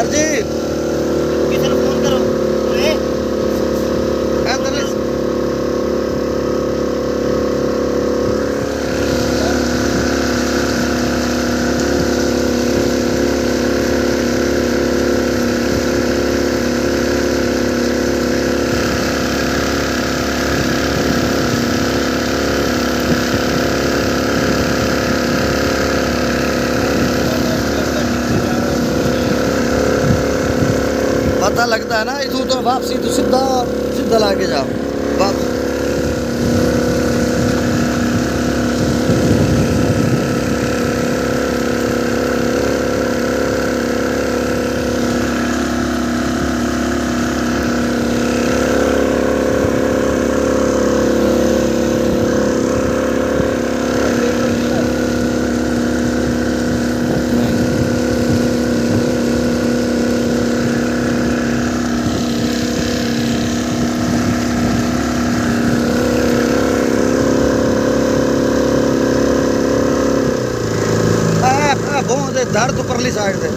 sir ਜੀ ਕਿਸੇ ਨੂੰ ਫੋਨ ਕਰੋ ਓਏ ਇੱਧਰ पता लगता है ना इधर तो वापसी तो सीधा सीधा लाके जाओ वापस बहुत दर्द परली साइड से